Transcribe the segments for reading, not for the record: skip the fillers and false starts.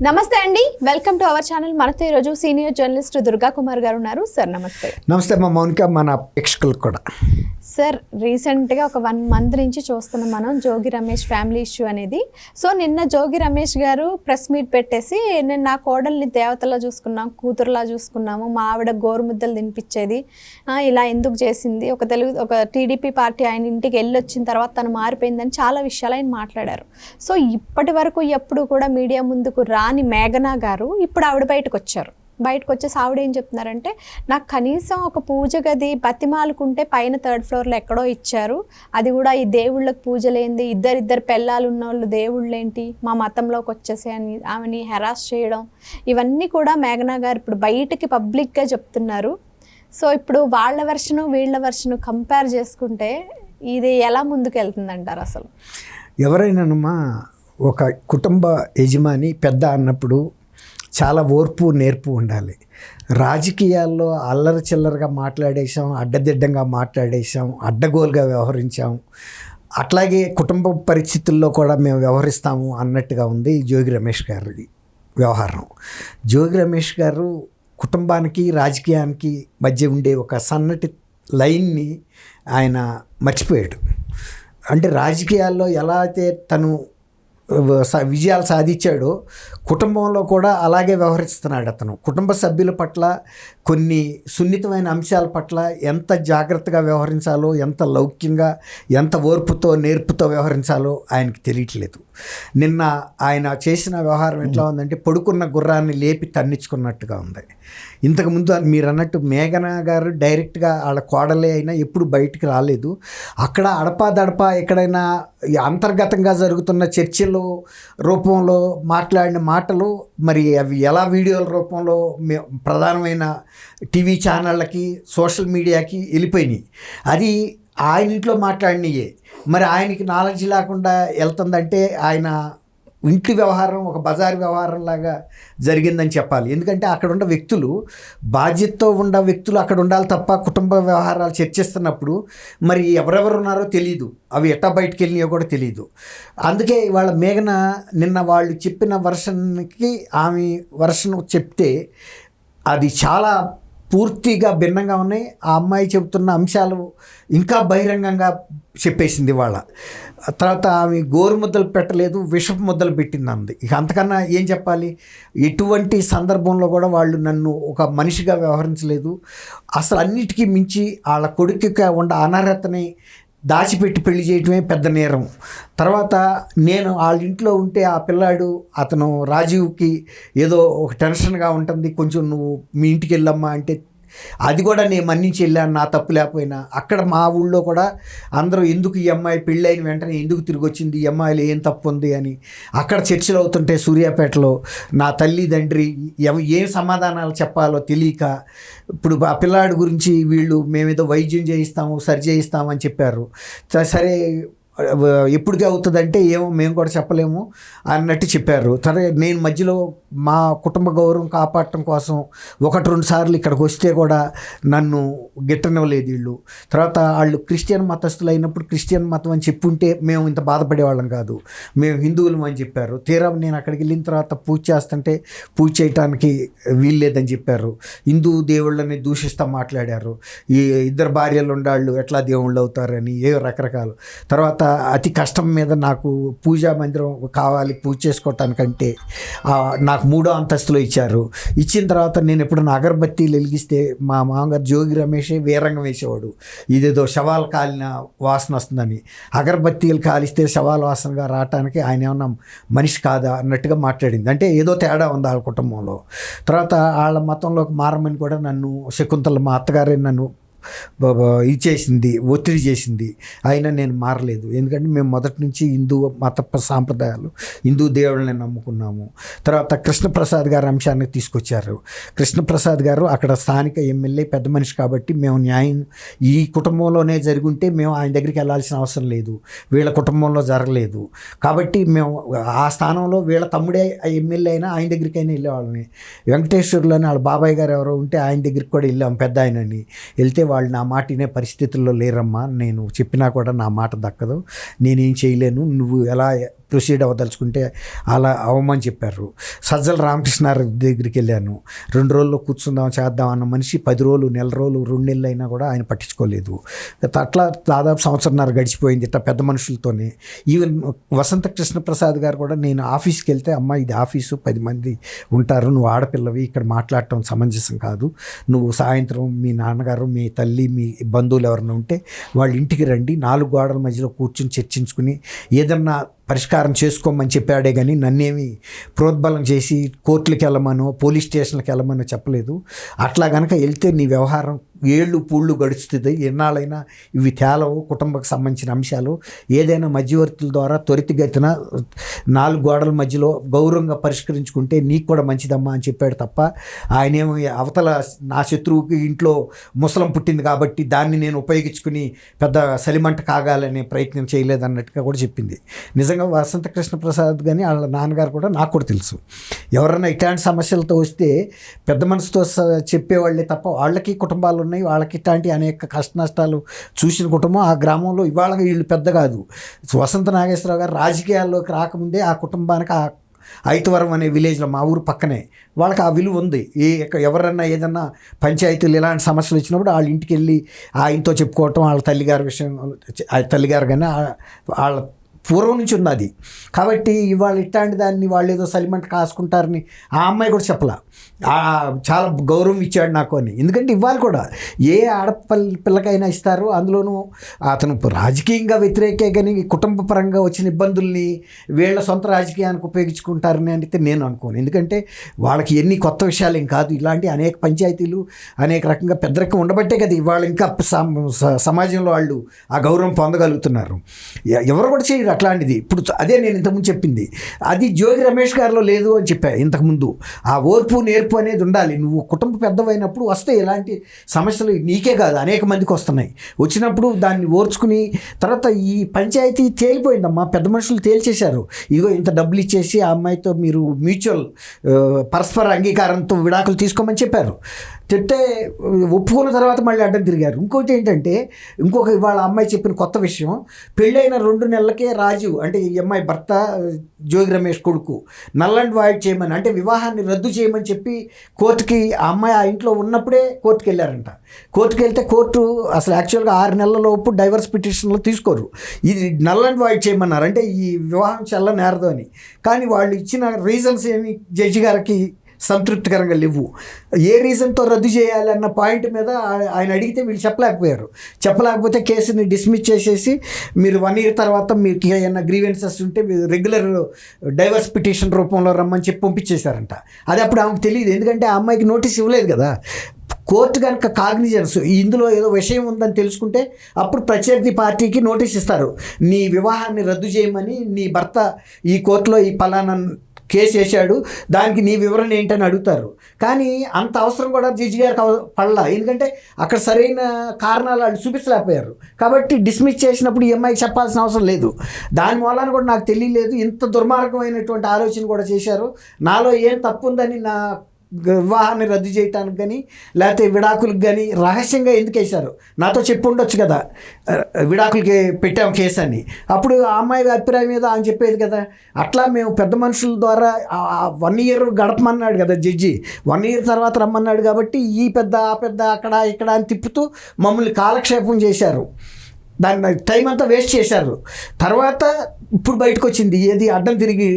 నమస్తే అండి, welcome to our channel. మనతో ఈరోజు సీనియర్ జర్నలిస్ట్ దుర్గా కుమార్ గారు ఉన్నారు. సార్ నమస్తే. నమస్తే మా మౌనిక, మన ప్రేక్షకులకు కూడా. సార్, రీసెంట్గా ఒక 1 మంత్ నుంచి చూస్తున్నాం మనం జోగి రమేష్ ఫ్యామిలీ ఇష్యూ అనేది. సో నిన్న జోగి రమేష్ గారు ప్రెస్ మీట్ పెట్టేసి, నేను నా కోడల్ని దేవతలా చూసుకున్నాం, కూతురులా చూసుకున్నాము, మా ఆవిడ గోరుముద్దలు తినిపించేది, ఇలా ఎందుకు చేసింది, ఒక టీడీపీ పార్టీ ఆయన ఇంటికి వెళ్ళొచ్చిన తర్వాత తను మారిపోయిందని చాలా విషయాలు ఆయన మాట్లాడారు. సో ఇప్పటి వరకు ఎప్పుడు కూడా మీడియా ముందుకు రాని మేఘనా గారు ఇప్పుడు ఆవిడ బయటకు వచ్చేసి ఆవిడ ఏం చెప్తున్నారంటే, నాకు కనీసం ఒక పూజ గది బతిమాలుకుంటే పైన 3rd ఫ్లోర్లో ఎక్కడో ఇచ్చారు, అది కూడా ఈ దేవుళ్ళకి పూజలేంది, ఇద్దరు పెళ్ళాలు ఉన్న వాళ్ళు దేవుళ్ళేంటి, మా మతంలోకి వచ్చేసి అని ఆమెని హెరాస్ చేయడం, ఇవన్నీ కూడా మేఘనా గారు ఇప్పుడు బయటికి పబ్లిక్గా చెప్తున్నారు. సో ఇప్పుడు వాళ్ళ వెర్షను వీళ్ళ వెర్షను కంపేర్ చేసుకుంటే ఇది ఎలా ముందుకు వెళ్తుందంటారు? అసలు ఎవరైనానమ్మా ఒక కుటుంబ యజమాని పెద్ద అన్నప్పుడు చాలా ఓర్పు నేర్పు ఉండాలి. రాజకీయాల్లో అల్లరి చిల్లరగా మాట్లాడేసాం, అడ్డదిడ్డంగా మాట్లాడేసాం, అడ్డగోలుగా వ్యవహరించాం, అట్లాగే కుటుంబ పరిస్థితుల్లో కూడా మేము వ్యవహరిస్తాము అన్నట్టుగా ఉంది జోగి రమేష్ గారి వ్యవహారం. జోగి రమేష్ గారు కుటుంబానికి రాజకీయానికి మధ్య ఉండే ఒక సన్నటి లైన్ని ఆయన మర్చిపోయాడు. అంటే రాజకీయాల్లో ఎలా అయితే తను విజయాలు సాధించాడో కుటుంబంలో కూడా అలాగే వ్యవహరిస్తున్నాడు అతను. కుటుంబ సభ్యుల పట్ల కొన్ని సున్నితమైన అంశాల పట్ల ఎంత జాగ్రత్తగా వ్యవహరించాలో, ఎంత లౌక్యంగా, ఎంత ఓర్పుతో నేర్పుతో వ్యవహరించాలో ఆయనకి తెలియట్లేదు. నిన్న ఆయన చేసిన వ్యవహారం ఎట్లా ఉందంటే, పడుకున్న గుర్రాన్ని లేపి తన్నించుకున్నట్టుగా ఉంది. ఇంతకుముందు మీరు అన్నట్టు మేఘనా గారు డైరెక్ట్గా వాళ్ళ కోడలే అయినా ఎప్పుడు బయటికి రాలేదు. అక్కడ అడపాదడపా ఎక్కడైనా అంతర్గతంగా జరుగుతున్న చర్చల రూపంలో మాట్లాడిన మాటలు మరి అవి ఎలా వీడియోల రూపంలో ప్రధానమైన టీవీ ఛానళ్ళకి, సోషల్ మీడియాకి వెళ్ళిపోయినాయి. అది ఆయన ఇంట్లో మాట్లాడినయే. మరి ఆయనకి నాలెడ్జ్ లేకుండా వెళ్తుందంటే ఆయన ఇంటి వ్యవహారం ఒక బజారు వ్యవహారం లాగా జరిగిందని చెప్పాలి. ఎందుకంటే అక్కడ ఉన్న వ్యక్తులు, బాధ్యతతో ఉన్న వ్యక్తులు అక్కడ ఉండాలి తప్ప కుటుంబ వ్యవహారాలు చర్చిస్తున్నప్పుడు మరి ఎవరెవరు ఉన్నారో తెలియదు, అవి ఎట్టా బయటకు వెళ్ళినాయో కూడా తెలియదు. అందుకే ఇవాళ మేఘన నిన్న వాళ్ళు చెప్పిన వర్షన్కి ఆమె వర్షన్ చెప్తే అది చాలా పూర్తిగా భిన్నంగా ఉన్నాయి. ఆ అమ్మాయి చెబుతున్న అంశాలు ఇంకా బహిరంగంగా చెప్పేసింది వాళ్ళ. తర్వాత ఆమె గోరు ముద్దలు పెట్టలేదు, విషపు ముద్దలు పెట్టింది అంది. ఇక అంతకన్నా ఏం చెప్పాలి? ఎటువంటి సందర్భంలో కూడా వాళ్ళు నన్ను ఒక మనిషిగా వ్యవహరించలేదు. అసలు అన్నిటికీ మించి వాళ్ళ కొడుకుగా ఉన్న అనర్హతని దాచిపెట్టి పెళ్లి చేయటమే పెద్ద నేరం. తర్వాత నేను వాళ్ళ ఇంట్లో ఉంటే ఆ పిల్లాడు అతను రాజీవ్కి ఏదో ఒక టెన్షన్గా ఉంటుంది, కొంచెం నువ్వు మీ ఇంటికి వెళ్ళమ్మా అంటే అది కూడా నేను మన్నించి వెళ్ళాను, నా తప్పు లేకపోయినా. అక్కడ మా ఊళ్ళో కూడా అందరూ ఎందుకు ఈ అమ్మాయి పెళ్ళైన వెంటనే ఎందుకు తిరిగి వచ్చింది, ఈ అమ్మాయిలో ఏం తప్పు ఉంది అని అక్కడ చర్చలు అవుతుంటే సూర్యాపేటలో నా తల్లి తండ్రి ఏం సమాధానాలు చెప్పాలో తెలియక, ఇప్పుడు ఆ పిల్లాడి గురించి వీళ్ళు మేమేదో వైద్యం చేయిస్తాము, సరి చేయిస్తాము అని చెప్పారు. సరే ఎప్పటికీ అవుతుందంటే ఏమో మేము కూడా చెప్పలేము అన్నట్టు చెప్పారు. సరే నేను మధ్యలో మా కుటుంబ గౌరవం కాపాడటం కోసం 1-2 సార్లు ఇక్కడికి వస్తే కూడా నన్ను గిట్టనివ్వలేదు వీళ్ళు. తర్వాత వాళ్ళు క్రిస్టియన్ మతస్థులు అయినప్పుడు క్రిస్టియన్ మతం అని చెప్పుంటే మేము ఇంత బాధపడేవాళ్ళం కాదు, మేము హిందువులం అని చెప్పారు. తీరా నేను అక్కడికి వెళ్ళిన తర్వాత పూజ చేస్తుంటే పూజ చేయటానికి వీల్లేదని చెప్పారు. హిందూ దేవుళ్ళని దూషిస్తూ మాట్లాడారు. ఈ 2 భార్యలు ఉండాళ్ళు ఎట్లా దేవుళ్ళు అవుతారని ఏ రకరకాలు. తర్వాత అతి కష్టం మీద నాకు పూజా మందిరం కావాలి పూజ చేసుకోవటానికంటే నాకు 3వ అంతస్తులో ఇచ్చారు. ఇచ్చిన తర్వాత నేను ఎప్పుడైనా అగరబత్తీలు వెలిగిస్తే మా మామగారు జోగి రమేషే వీరంగం వేసేవాడు, ఇదేదో శవాలు కాలిన వాసన వస్తుందని. అగరబత్తీలు కాలిస్తే శవాల వాసనగా రావటానికి ఆయన ఏమన్నా మనిషి కాదా అన్నట్టుగా మాట్లాడింది. అంటే ఏదో తేడా ఉంది వాళ్ళ కుటుంబంలో. తర్వాత వాళ్ళ మతంలోకి మారమని కూడా నన్ను శకుంతల మా అత్తగారే నన్ను ఇచ్చేసింది, ఒత్తిడి చేసింది. అయినా నేను మారలేదు. ఎందుకంటే మేము మొదటి నుంచి హిందూ మత సాంప్రదాయాలు, హిందూ దేవుళ్ళని నమ్ముకున్నాము. తర్వాత కృష్ణప్రసాద్ గారు అంశాన్ని తీసుకొచ్చారు. కృష్ణప్రసాద్ గారు అక్కడ స్థానిక ఎమ్మెల్యే, పెద్ద మనిషి కాబట్టి మేము న్యాయం ఈ కుటుంబంలోనే జరుగుంటే మేము ఆయన దగ్గరికి వెళ్ళాల్సిన అవసరం లేదు, వీళ్ళ కుటుంబంలో జరగలేదు కాబట్టి మేము ఆ స్థానంలో వీళ్ళ తమ్ముడే ఎమ్మెల్యే అయినా ఆయన దగ్గరికైనా వెళ్ళేవాళ్ళని. వెంకటేశ్వర్లోని వాళ్ళ బాబాయ్ గారు ఎవరో ఉంటే ఆయన దగ్గరికి కూడా వెళ్ళాం, పెద్ద ఆయనని. వెళ్తే వాళ్ళు నా మాట వినే పరిస్థితుల్లో లేరమ్మా, నేను చెప్పినా కూడా నా మాట దక్కదు, నేనేం చేయలేను, నువ్వు ఎలా ప్రొసీడ్ అవ్వదలుచుకుంటే అలా అవ్వమని చెప్పారు. సజ్జల రామకృష్ణారెడ్డి దగ్గరికి వెళ్ళాను. 2 రోజుల్లో కూర్చుందాం చేద్దాం అన్న మనిషి 10 రోజులు, నెల రోజులు, 2 నెలలు అయినా కూడా ఆయన పట్టించుకోలేదు. అట్లా దాదాపు సంవత్సరంన్నర గడిచిపోయింది ఇట్లా పెద్ద మనుషులతోనే. ఈవెన్ వసంత కృష్ణప్రసాద్ గారు కూడా, నేను ఆఫీస్కి వెళ్తే అమ్మ ఇది ఆఫీసు 10 మంది ఉంటారు, నువ్వు ఆడపిల్లవి, ఇక్కడ మాట్లాడటం సమంజసం కాదు, నువ్వు సాయంత్రం మీ నాన్నగారు, మీ తల్లి, మీ బంధువులు ఎవరైనా ఉంటే వాళ్ళ ఇంటికి రండి, 4 గోడల మధ్యలో కూర్చుని చర్చించుకుని ఏదన్నా పరిష్కారం చేసుకోమని చెప్పాడే కానీ నన్నేమి ప్రోద్బలం చేసి కోర్టులకు వెళ్ళమనో పోలీస్ స్టేషన్లకు వెళ్ళమనో చెప్పలేదు. అట్లా కనుక వెళ్తే నీ వ్యవహారం ఏళ్ళు పూళ్ళు గడుస్తుంది, ఎన్నాళ్ళైనా ఇవి తేలవు, కుటుంబకు సంబంధించిన అంశాలు, ఏదైనా మధ్యవర్తుల ద్వారా త్వరితగతిన 4 గోడల మధ్యలో గౌరవంగా పరిష్కరించుకుంటే నీకు కూడా మంచిదమ్మా అని చెప్పాడు తప్ప ఆయనేమో అవతల నా శత్రువుకి ఇంట్లో ముసలం పుట్టింది కాబట్టి దాన్ని నేను ఉపయోగించుకుని పెద్ద సలిమంట కాగాలనే ప్రయత్నం చేయలేదన్నట్టుగా కూడా చెప్పింది. నిజంగా వసంత కృష్ణప్రసాద్ కానీ వాళ్ళ నాన్నగారు కూడా నాకు కూడా తెలుసు, ఎవరైనా ఇట్లాంటి సమస్యలతో వస్తే పెద్ద మనసుతో చెప్పేవాళ్ళే తప్ప వాళ్ళకి కుటుంబాలు ఉన్నాయి, వాళ్ళకి ఇట్లాంటి అనేక కష్ట నష్టాలు చూసిన కుటుంబం ఆ గ్రామంలో. ఇవాళ వీళ్ళు పెద్ద కాదు. వసంత నాగేశ్వరరావు గారు రాజకీయాల్లోకి రాకముందే ఆ కుటుంబానికి ఆ ఐతవరం అనే విలేజ్లో, మా ఊరు పక్కనే, వాళ్ళకి ఆ విలువ ఉంది. ఎవరన్నా ఏదన్నా పంచాయతీలు ఇలాంటి సమస్యలు వచ్చినప్పుడు వాళ్ళ ఇంటికి వెళ్ళి ఆయనతో చెప్పుకోవటం, వాళ్ళ తల్లిగారి విషయం, తల్లిగారు కానీ వాళ్ళ పూర్వం నుంచి ఉన్నది. కాబట్టి ఇవాళ ఇట్లాంటి దాన్ని వాళ్ళు ఏదో సలిమంట కాసుకుంటారని ఆ అమ్మాయి కూడా చెప్పలా. చాలా గౌరవం ఇచ్చాడు నాకు అని. ఎందుకంటే ఇవాళ కూడా ఏ పిల్లకైనా ఇస్తారు, అందులోనూ అతను రాజకీయంగా వ్యతిరేకే కానీ కుటుంబ పరంగా వచ్చిన ఇబ్బందుల్ని వీళ్ళ సొంత రాజకీయానికి ఉపయోగించుకుంటారని అంటే నేను అనుకోను. ఎందుకంటే వాళ్ళకి ఎన్ని కొత్త విషయాలు ఏం కాదు, ఇలాంటి అనేక పంచాయతీలు అనేక రకంగా పెద్దరకం ఉండబట్టే కదా ఇవాళ ఇంకా సమాజంలో వాళ్ళు ఆ గౌరవం పొందగలుగుతున్నారు. ఎవరు కూడా చేయరు అట్లాంటిది. ఇప్పుడు అదే నేను ఇంతకుముందు చెప్పింది, అది జోగి రమేష్ గారిలో లేదు అని చెప్పా ఇంతకుముందు. ఆ ఓర్పు నేర్పు అనేది ఉండాలి. నువ్వు కుటుంబ పెద్దవైనప్పుడు వస్తే ఇలాంటి సమస్యలు నీకే కాదు అనేక మందికి వస్తున్నాయి. వచ్చినప్పుడు దాన్ని ఓర్చుకుని తర్వాత ఈ పంచాయతీ తేలిపోయిందమ్మా, పెద్ద మనుషులు తేల్చేశారు. ఇదిగో ఇంత డబ్బులు ఇచ్చేసి ఆ అమ్మాయితో మీరు మ్యూచువల్ పరస్పర అంగీకారంతో విడాకులు తీసుకోమని చెప్పారు. చెప్తే ఒప్పుకున్న తర్వాత మళ్ళీ అడ్డం తిరిగారు. ఇంకోటి ఏంటంటే, ఇవాళ అమ్మాయి చెప్పిన కొత్త విషయం, పెళ్ళైన 2 నెలలకే రాజు అంటే ఈ అమ్మాయి భర్త జోగి రమేష్ కొడుకు నల్ అండ్ వాయిడ్ చేయమని, అంటే వివాహాన్ని రద్దు చేయమని చెప్పి కోర్టుకి ఆ అమ్మాయి ఆ ఇంట్లో ఉన్నప్పుడే కోర్టుకి వెళ్ళారంట. కోర్టుకి వెళ్తే కోర్టు అసలు యాక్చువల్గా 6 నెలలలోపు డైవర్స్ పిటిషన్లు తీసుకోరు, ఇది నల్ అండ్ వాయిడ్ చేయమన్నారు. అంటే ఈ వివాహం చెల్లనేరదు అని. కానీ వాళ్ళు ఇచ్చిన రీజన్స్ ఏమి జడ్జి గారికి సంతృప్తికరంగా లేవు. ఏ రీజన్తో రద్దు చేయాలన్న పాయింట్ మీద ఆయన అడిగితే వీళ్ళు చెప్పలేకపోతే కేసుని డిస్మిస్ చేసేసి మీరు 1 year తర్వాత మీకు ఏమైనా గ్రీవెన్సెస్ ఉంటే మీరు రెగ్యులర్ డైవర్స్ పిటిషన్ రూపంలో రమ్మని చెప్పి పంపించేశారంట. అది అప్పుడు ఆమెకు తెలియదు, ఎందుకంటే ఆ అమ్మాయికి నోటీస్ ఇవ్వలేదు కదా. కోర్టు కనుక కాగ్నిజెన్స్ ఇందులో ఏదో విషయం ఉందని తెలుసుకుంటే అప్పుడు ప్రత్యర్థి పార్టీకి నోటీస్ ఇస్తారు, నీ వివాహాన్ని రద్దు చేయమని నీ భర్త ఈ కోర్టులో ఈ పలానా కేసు వేశాడు, దానికి నీ వివరణ ఏంటని అడుగుతారు. కానీ అంత అవసరం కూడా జడ్జి గారికి పడలా, ఎందుకంటే అక్కడ సరైన కారణాలు వాళ్ళు చూపించలేకపోయారు. కాబట్టి డిస్మిస్ చేసినప్పుడు ఈ అమ్మాయికి చెప్పాల్సిన అవసరం లేదు. దాని మూలాన కూడా నాకు తెలియలేదు, ఇంత దుర్మార్గమైనటువంటి ఆలోచన కూడా చేశారు. నాలో ఏం తప్పు ఉందని నా వివాహాన్ని రద్దు చేయటానికి కానీ లేకపోతే విడాకులకు కానీ రహస్యంగా ఎందుకు వేశారు, నాతో చెప్పి ఉండొచ్చు కదా, విడాకులకి పెట్టాము కేసు అని. అప్పుడు ఆ అమ్మాయి అభిప్రాయం మీద ఆయన చెప్పేది కదా. అట్లా మేము పెద్ద మనుషుల ద్వారా 1 year గడపమన్నాడు కదా జడ్జి, 1 year తర్వాత రమ్మన్నాడు. కాబట్టి ఈ పెద్ద ఆ పెద్ద అక్కడ ఇక్కడ అని తిప్పుతూ మమ్మల్ని కాలక్షేపం చేశారు, దాన్ని టైం అంతా వేస్ట్ చేశారు. తర్వాత ఇప్పుడు బయటకు వచ్చింది ఏది అడ్డం తిరిగి,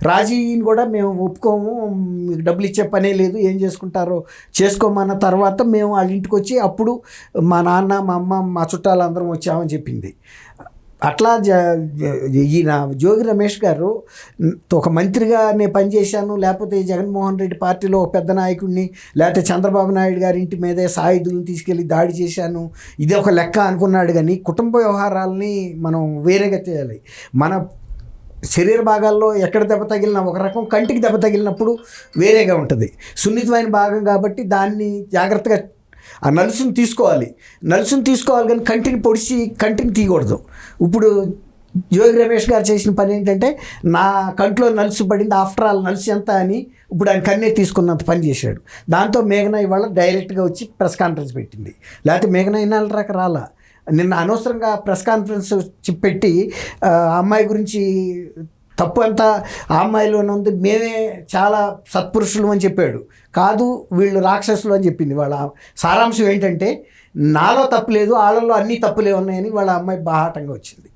రాజీని కూడా మేము ఒప్పుకోము, మీకు డబ్బులు ఇచ్చే పనే లేదు, ఏం చేసుకుంటారో చేసుకోమన్న తర్వాత మేము వాళ్ళ ఇంటికి వచ్చి అప్పుడు మా నాన్న మా అమ్మ మా చుట్టాలందరం వచ్చామని చెప్పింది. అట్లా ఈయన జోగి రమేష్ గారు ఒక మంత్రిగా నేను పనిచేశాను, లేకపోతే జగన్మోహన్ రెడ్డి పార్టీలో ఒక పెద్ద నాయకుడిని, లేకపోతే చంద్రబాబు నాయుడు గారి ఇంటి మీదే సాయుధులను తీసుకెళ్ళి దాడి చేశాను, ఇది ఒక లెక్క అనుకున్నాడు. కానీ కుటుంబ వ్యవహారాలని మనం వేరేగా చేయాలి. మన శరీర భాగాల్లో ఎక్కడ దెబ్బ తగిలినా ఒక రకం, కంటికి దెబ్బ తగిలినప్పుడు వేరేగా ఉంటుంది. సున్నితమైన భాగం కాబట్టి దాన్ని జాగ్రత్తగా ఆ నలుసును తీసుకోవాలి కానీ కంటిని పొడిచి కంటిని తీయకూడదు. ఇప్పుడు జోగి రమేష్ గారు చేసిన పని ఏంటంటే, నా కంట్లో నలుసు పడింది, ఆఫ్టర్ ఆల్ నలుసు ఎంత అని ఇప్పుడు ఆయన కన్నే తీసుకున్నంత పని చేశాడు. దాంతో మేఘన ఇవాళ డైరెక్ట్గా వచ్చి ప్రెస్ కాన్ఫరెన్స్ పెట్టింది. లేకపోతే మేఘన ఇన్నాళ్ళ రాక రాలా, నిన్న అనవసరంగా ప్రెస్ కాన్ఫరెన్స్ పెట్టి అమ్మాయి గురించి తప్పు అంతా ఆ అమ్మాయిలోనే ఉంది, మేమే చాలా సత్పురుషులు అని చెప్పాడు. కాదు వీళ్ళు రాక్షసులు అని చెప్పింది. వాళ్ళ సారాంశం ఏంటంటే నాలో తప్పు లేదు, వాళ్ళలో అన్ని తప్పులే ఉన్నాయని వాళ్ళ అమ్మాయి బాహాటంగా వచ్చింది.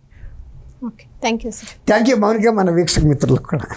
Okay, thank you sir. Thank you Mounika, మన వీక్షక మిత్రులకు కూడా.